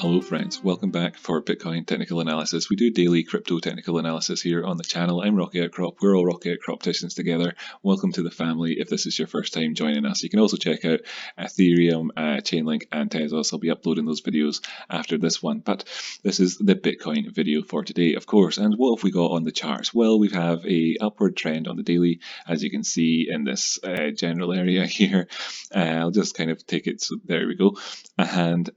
Hello friends, welcome back for Bitcoin Technical Analysis. We do daily crypto technical analysis here on the channel. I'm Rocky Outcrop, we're all Rocky Outcropticians together. Welcome to the family if this is your first time joining us. You can also check out Ethereum, Chainlink and Tezos. I'll be uploading those videos after this one, but this is the Bitcoin video for today, of course. And what have we got on the charts? Well, we have a upward trend on the daily, as you can see in this general area here. I'll just kind of take it, so there we go. And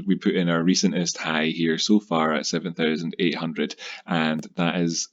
we put in our recentest high here so far at 7,800, and that is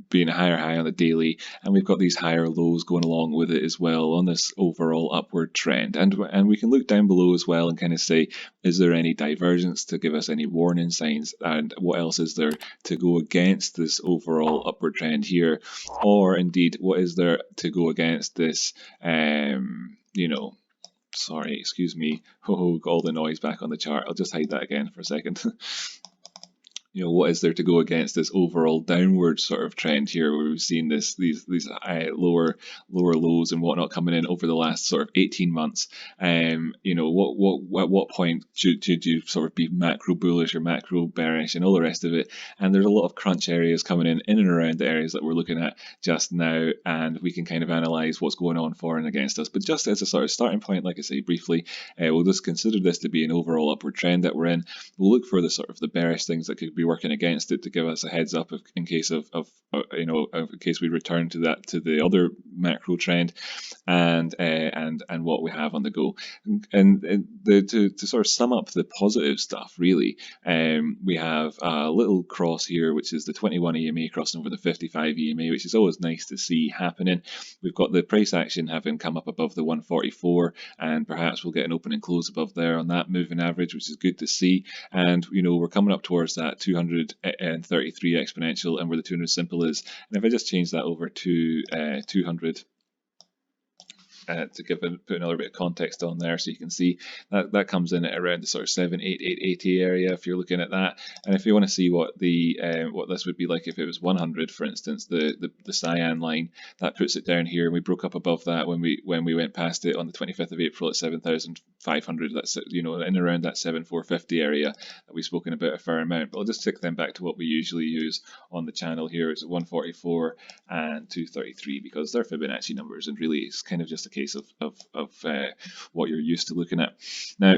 being a higher high on the daily, and we've got these higher lows going along with it as well on this overall upward trend. And we can look down below as well and kind of say, is there any divergence to give us any warning signs, and what else is there to go against this overall upward trend here, or indeed what is there to go against this sorry, excuse me. Oh, got all the noise back on the chart. I'll just hide that again for a second. What is there to go against this overall downward sort of trend here, where we've seen these lower lows and whatnot coming in over the last sort of 18 months? At what point should you sort of be macro bullish or macro bearish and all the rest of it? And there's a lot of crunch areas coming in and around the areas that we're looking at just now, and we can kind of analyze what's going on for and against us. But just as a sort of starting point, like I say briefly, we'll just consider this to be an overall upward trend that we're in. We'll look for the sort of the bearish things that could be working against it to give us a heads up in case in case we return to the other macro trend, and what we have on the go. And to sort of sum up the positive stuff, really, we have a little cross here, which is the 21 EMA crossing over the 55 EMA, which is always nice to see happening. We've got the price action having come up above the 144, and perhaps we'll get an open and close above there on that moving average, which is good to see. And we're coming up towards that 233 exponential, and where the 200 simple is. And if I just change that over to 200 to put another bit of context on there, so you can see that comes in at around the sort of 78880 area if you're looking at that. And if you want to see what this would be like if it was 100, for instance, the cyan line, that puts it down here, and we broke up above that when we went past it on the 25th of April at 7,500. That's in around that 7,450 area that we've spoken about a fair amount. But I'll just take them back to what we usually use on the channel here. It's 144 and 233 because they're Fibonacci numbers, and really it's kind of just a case of what you're used to looking at now.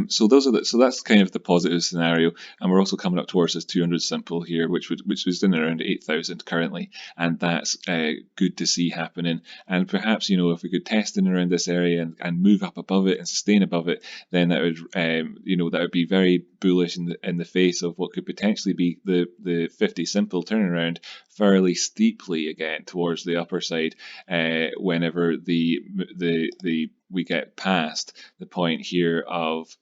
So that's kind of the positive scenario, and we're also coming up towards this 200 simple here, which was in around 8,000 currently, and that's good to see happening. And perhaps if we could test in around this area and move up above it and sustain above it, then that would be very bullish in the face of what could potentially be the 50 simple turnaround fairly steeply again towards the upper side whenever we get past the point here of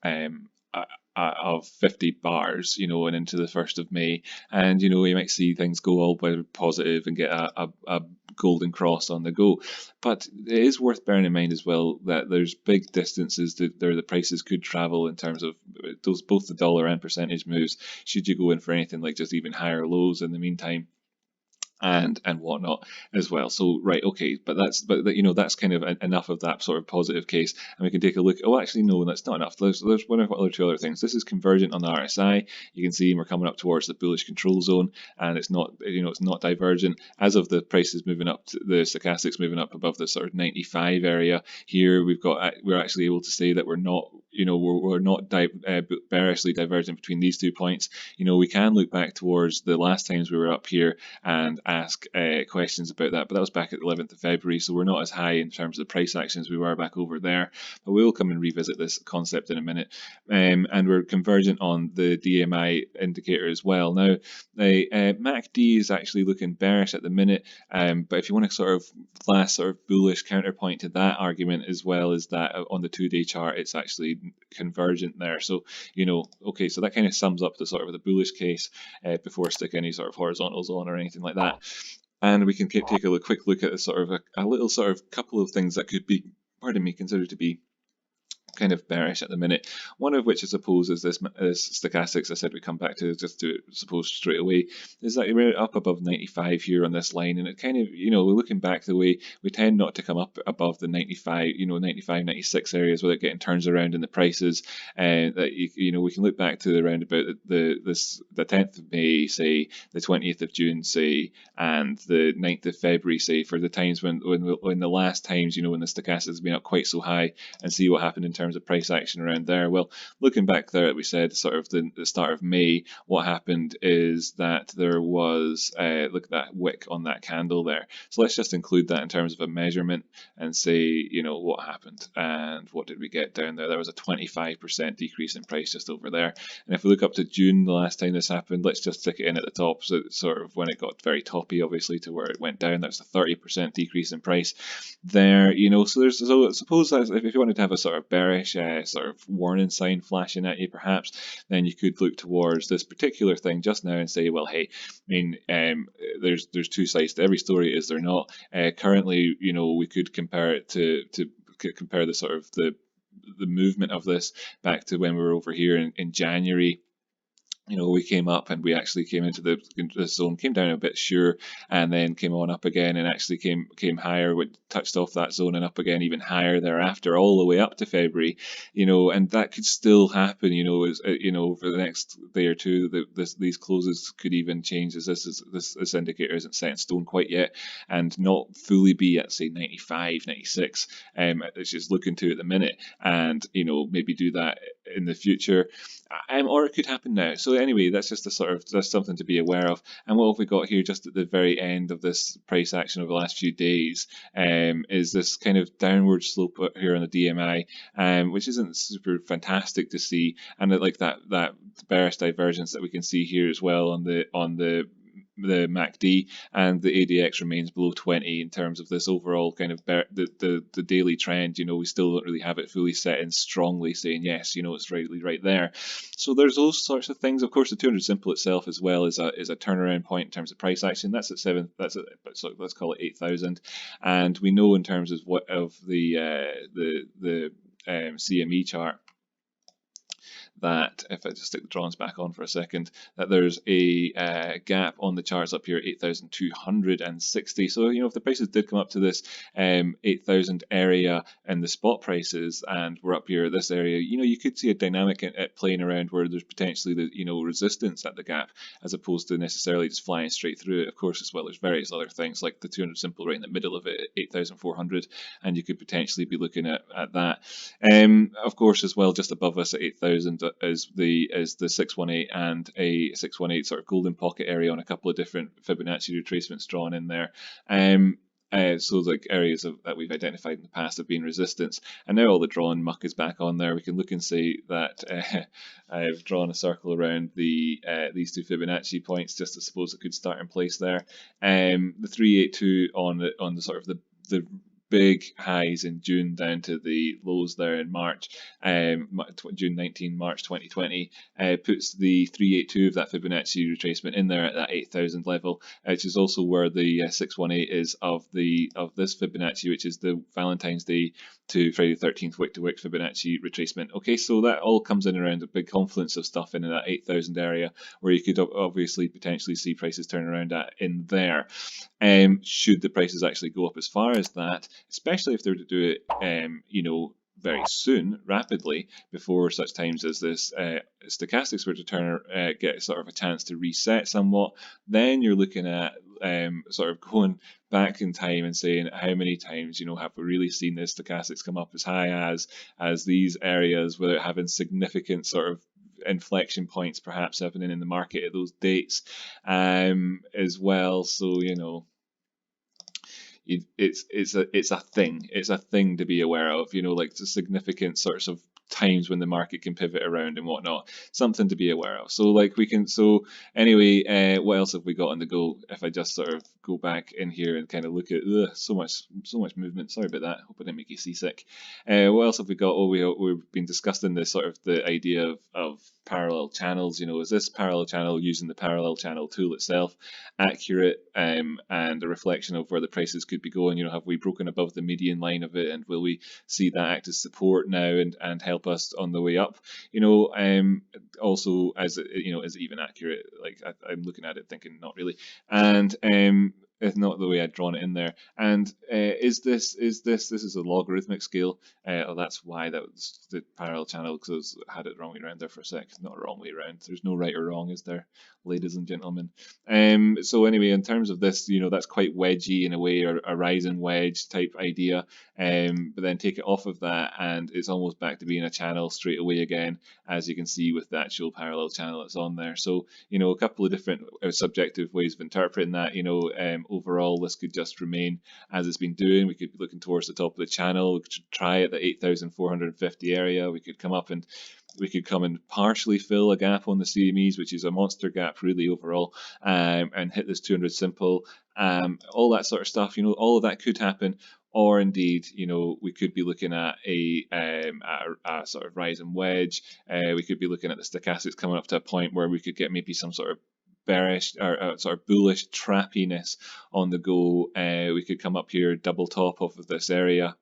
50 bars, and into the 1st of May, and we might see things go all positive and get a golden cross on the go. But it is worth bearing in mind as well that there's big distances that the prices could travel in terms of both the dollar and percentage moves, should you go in for anything like just even higher lows in the meantime, and whatnot as well. So right, okay, but that's kind of enough of that sort of positive case, and we can take a look. Oh, actually no, that's not enough. There's one or two other things. This is convergent on the RSI. You can see we're coming up towards the bullish control zone, and it's not it's not divergent as of the prices moving up, the stochastics moving up above the sort of 95 area here. We're actually able to say that we're not bearishly divergent between these 2 points. We can look back towards the last times we were up here and ask questions about that, but that was back at the 11th of February, so we're not as high in terms of the price actions we were back over there. But we will come and revisit this concept in a minute, and we're convergent on the DMI indicator as well. Now, the MACD is actually looking bearish at the minute, but if you want to sort of last sort of bullish counterpoint to that argument as well, is that on the 2-day chart it's actually convergent there. So okay, so that kind of sums up the sort of the bullish case before I stick any sort of horizontals on or anything like that. And we can take a quick look at a little sort of couple of things that could be, considered to be kind of bearish at the minute. One of which I suppose is this stochastics I said we come back to just to suppose straight away, is that we're up above 95 here on this line, and it kind of, looking back the way we tend not to come up above the 95, 95, 96 areas without getting turns around in the prices. And that we can look back to around about the 10th of May, say the 20th of June, say, and the 9th of February, say, for the times when the last times, when the stochastics has been up quite so high, and see what happened in terms of price action around there. Well, looking back there, we said sort of the start of May, what happened is that there was, look at that wick on that candle there. So let's just include that in terms of a measurement and say, what happened and what did we get down there? There was a 25% decrease in price just over there. And if we look up to June, the last time this happened, let's just stick it in at the top. So sort of when it got very toppy, obviously, to where it went down, that's a 30% decrease in price there. So suppose that if you wanted to have a sort of bearish sort of warning sign flashing at you, perhaps, then you could look towards this particular thing just now and say, well, hey, I mean, there's two sides to every story, is there not? Currently, we could compare it to compare the sort of the movement of this back to when we were over here in January. We came up and we actually came into the zone, came down a bit, sure, and then came on up again and actually came higher, touched off that zone and up again even higher thereafter, all the way up to February, and that could still happen, over the next day or two. These closes could even change, as this indicator isn't set in stone quite yet, and not fully be at, say, 95, 96, it's just looking to at the minute, and maybe do that in the future. Or it could happen now. So anyway, that's just that's something to be aware of. And what have we got here just at the very end of this price action over the last few days, is this kind of downward slope here on the DMI, which isn't super fantastic to see, and like that bearish divergence that we can see here as well on the MACD, and the ADX remains below 20 in terms of this overall kind of the daily trend. We still don't really have it fully set in strongly, saying yes, it's right there. So there's those sorts of things. Of course, the 200 simple itself as well is a turnaround point in terms of price action. That's at 7. So let's call it 8,000, and we know in terms of the CME chart, that if I just stick the drawings back on for a second, that there's a gap on the charts up here, 8,260. So if the prices did come up to this 8,000 area in the spot prices, and we're up here at this area, you could see a dynamic at playing around where there's potentially the resistance at the gap, as opposed to necessarily just flying straight through it. Of course, as well, there's various other things like the 200 simple right in the middle of it, 8,400, and you could potentially be looking at that. Of course, as well, just above us at 8,000 is the 618 and a 618 sort of golden pocket area on a couple of different Fibonacci retracements drawn in there. So like areas that we've identified in the past have been resistance, and now all the drawn muck is back on there. We can look and say that I've drawn a circle around these two Fibonacci points, just to suppose it could start in place there. The 382 on the sort of the big highs in June down to the lows there in March, June 19, March 2020, puts the 382 of that Fibonacci retracement in there at that 8,000 level, which is also where the 618 is of this Fibonacci, which is the Valentine's Day to Friday the 13th wick to wick Fibonacci retracement. Okay, so that all comes in around a big confluence of stuff in that 8,000 area, where you could obviously potentially see prices turn around in there. Should the prices actually go up as far as that, especially if they were to do it, very soon, rapidly, before such times as this stochastics were to get sort of a chance to reset somewhat, then you're looking at sort of going back in time and saying how many times have we really seen this stochastics come up as high as these areas without having significant sort of inflection points perhaps happening in the market at those dates as well. So it's a thing to be aware of, like the significant sorts of times when the market can pivot around and whatnot. Something to be aware of. So like we can, so anyway, what else have we got on the go? If I just sort of go back in here and kind of look at so much movement. Sorry about that. Hope I didn't make you seasick. What else have we got? Oh, we've been discussing this sort of the idea of parallel channels. You know, is this parallel channel using the parallel channel tool itself accurate and a reflection of where the prices could be going? You know, have we broken above the median line of it, and will we see that act as support now and help us on the way up? You know, also as you know, is it even accurate? Like I'm looking at it thinking not really, and it's not the way I'd drawn it in there. And this is a logarithmic scale. Oh, that's why that was the parallel channel, because I had it the wrong way around there for a sec. Not the wrong way around. There's no right or wrong, is there, ladies and gentlemen? So anyway, in terms of this, you know, that's quite wedgy in a way, or a rising wedge type idea. But then take it off of that, and it's almost back to being a channel straight away again, as you can see with the actual parallel channel that's on there. So, you know, a couple of different subjective ways of interpreting that. You know, overall, this could just remain as it's been doing. We could be looking towards the top of the channel. We could try at the 8,450 area. We could come up and we could come and partially fill a gap on the CMEs, which is a monster gap really overall, and hit this 200 simple, all that sort of stuff. You know, all of that could happen. Or indeed, you know, we could be looking at a sort of rising wedge. We could be looking at the stochastics coming up to a point where we could get maybe some sort of bearish or sort of bullish trappiness on the go. We could come up here, double top off of this area.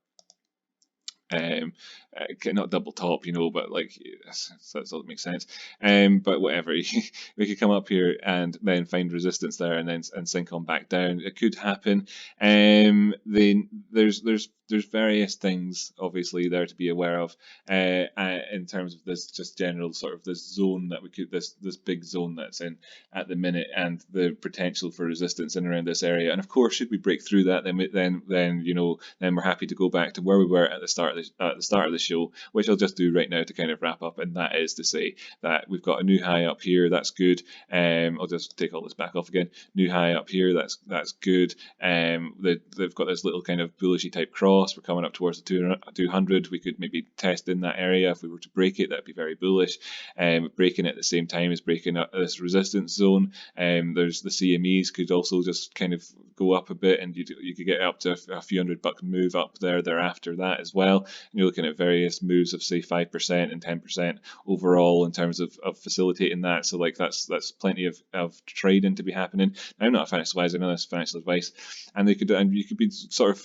Not double top, you know, but like that doesn't make sense. But whatever, we could come up here and then find resistance there, and then sink on back down. It could happen. Then there's various things obviously there to be aware of in terms of this just general sort of this zone that we could this big zone that's in at the minute, and the potential for resistance in around this area. And of course, should we break through that, then you know, then we're happy to go back to where we were at the start of the show, which I'll just do right now to kind of wrap up, and that is to say that we've got a new high up here. That's good. I'll just take all this back off again. New high up here. That's good. They've got this little kind of bullishy type cross. We're coming up towards the 200. We could maybe test in that area. If we were to break it, that'd be very bullish. Breaking it at the same time as breaking up this resistance zone. There's the CMEs could also just kind of go up a bit, and you could get up to a few $100 move up thereafter that as well. And you're looking at various moves of say 5% and 10% overall in terms of facilitating that. So like that's plenty of trading to be happening. Now, I'm not a financial advisor, none of this financial advice, and you could be sort of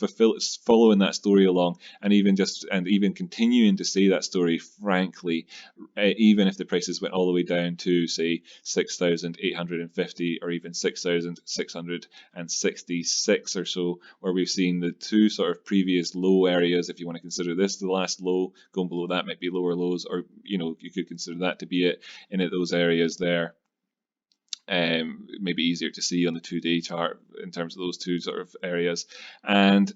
following that story along, and even continuing to say that story frankly, even if the prices went all the way down to say 6,850 or even 6,666 or so, where we've seen the two sort of previous low areas. If you want to consider this the last low, going below that might be lower lows, or you know, you could consider that to be it in those areas there. Maybe easier to see on the 2-day chart in terms of those two sort of areas, and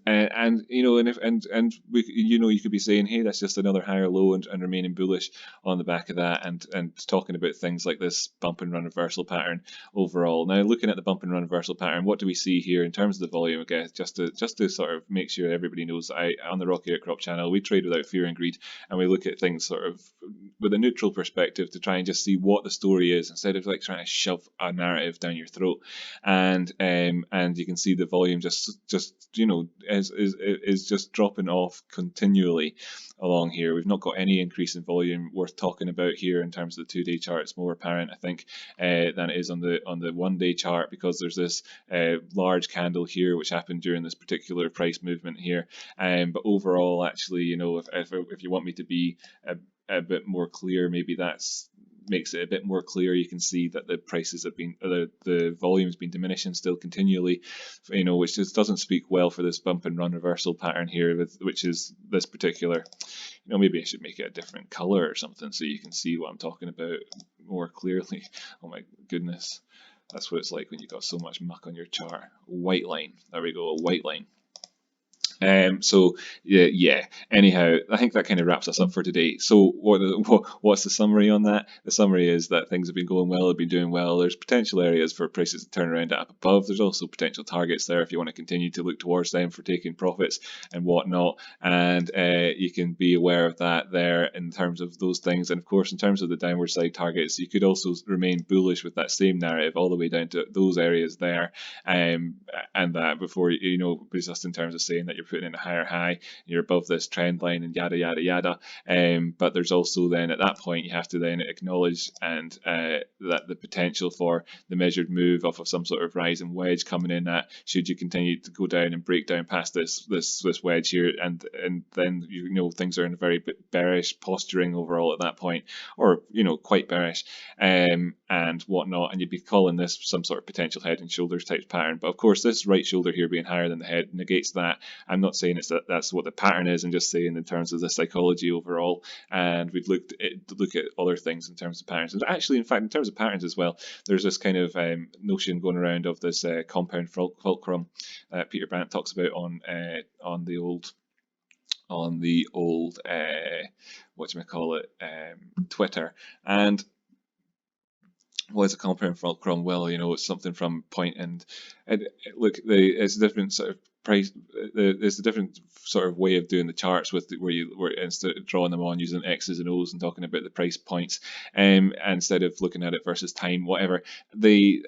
you know, and we, you know, you could be saying, hey, that's just another higher low, and remaining bullish on the back of that, and talking about things like this bump and run reversal pattern overall. Now, looking at the bump and run reversal pattern, what do we see here in terms of the volume? Again, just to sort of make sure everybody knows, on the Rocky Outcrop channel, we trade without fear and greed, and we look at things sort of with a neutral perspective to try and just see what the story is, instead of like trying to shove a narrative down your throat. And you can see the volume just you know is just dropping off continually along here. We've not got any increase in volume worth talking about here in terms of the 2-day chart. It's more apparent, I think, than it is on the 1-day chart, because there's this large candle here which happened during this particular price movement here. But overall, actually, you know, if you want me to be a bit more clear, maybe that's makes it a bit more clear. You can see that the prices have been, the volume's been diminishing still continually, you know, which just doesn't speak well for this bump and run reversal pattern here, which is this particular, you know, maybe I should make it a different color or something so you can see what I'm talking about more clearly. Oh my goodness, that's what it's like when you've got so much muck on your chart. White line, there we go, a white line. So yeah. Anyhow, I think that kind of wraps us up for today. So what's the summary on that? The summary is that things have been going well, have been doing well. There's potential areas for prices to turn around up above. There's also potential targets there if you want to continue to look towards them for taking profits and whatnot. And you can be aware of that there in terms of those things. And of course, in terms of the downward side targets, you could also remain bullish with that same narrative all the way down to those areas there. And that before just in terms of saying that you're putting in a higher high, you're above this trend line and yada yada yada. But there's also then at that point you have to then acknowledge and that the potential for the measured move off of some sort of rising wedge coming in at should you continue to go down and break down past this wedge here, and then things are in a very bearish posturing overall at that point, or quite bearish and whatnot, and you'd be calling this some sort of potential head and shoulders type pattern. But of course, this right shoulder here being higher than the head negates that. I'm not saying that's what the pattern is. I'm just saying in terms of the psychology overall. And we'd look at other things in terms of patterns. And actually, in fact, in terms of patterns as well, there's this kind of notion going around of this compound fulcrum that Peter Brandt talks about on the old Twitter. And what is a compound fulcrum? Well, it's something from point and look, it's a different sort of price. There's a different sort of way of doing the charts where instead of drawing them on using X's and O's and talking about the price points, instead of looking at it versus time, whatever the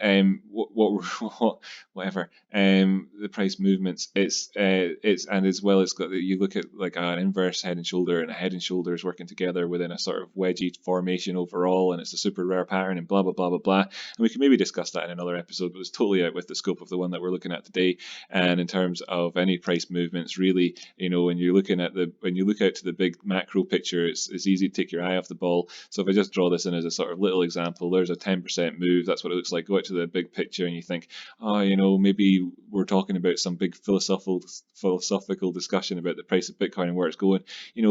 price movements. It's and as well as you look at like an inverse head and shoulder and a head and shoulders working together within a sort of wedgie formation overall, and it's a super rare pattern and blah blah blah blah blah. And we can maybe discuss that in another episode, but it's totally out with the scope of the one that we're looking at today. And in terms of any price movements, really, when you look out to the big macro picture, it's easy to take your eye off the ball. So if I just draw this in as a sort of little example, there's a 10% move. That's what it looks like. Go out to the big picture and you think, maybe we're talking about some big philosophical discussion about the price of Bitcoin and where it's going.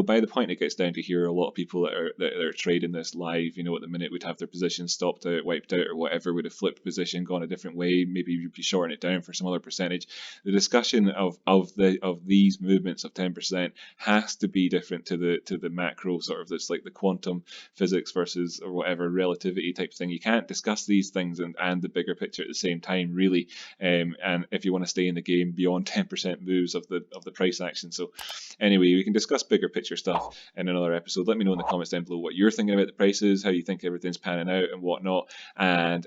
By the point it gets down to here, a lot of people that are trading this live, at the minute would have their position stopped out, wiped out, or whatever, would have flipped position, gone a different way. Maybe you'd be shorting it down for some other percentage. The discussion of these movements of 10% has to be different to the macro sort of this, like the quantum physics versus or whatever relativity type thing. You can't discuss these things and the bigger picture at the same time, really. And if you want to stay in the game beyond 10% moves of the price action. So anyway, we can discuss bigger picture stuff in another episode. Let me know in the comments down below what you're thinking about the prices, how you think everything's panning out and whatnot, and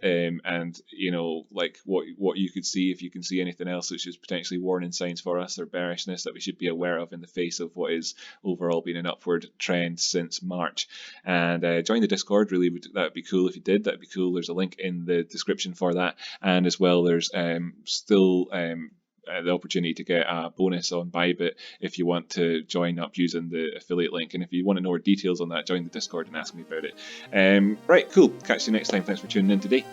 like what you could see, if you can see anything else which is potentially warning signs for us or bearishness that we should be aware of in the face of what is overall been an upward trend since March. And join the Discord. Really, that would be cool if you did. That'd be cool. There's a link in the description for that, and as well there's still the opportunity to get a bonus on Bybit if you want to join up using the affiliate link. And if you want to know more details on that, join the Discord and ask me about it. Right, cool. Catch you next time. Thanks for tuning in today.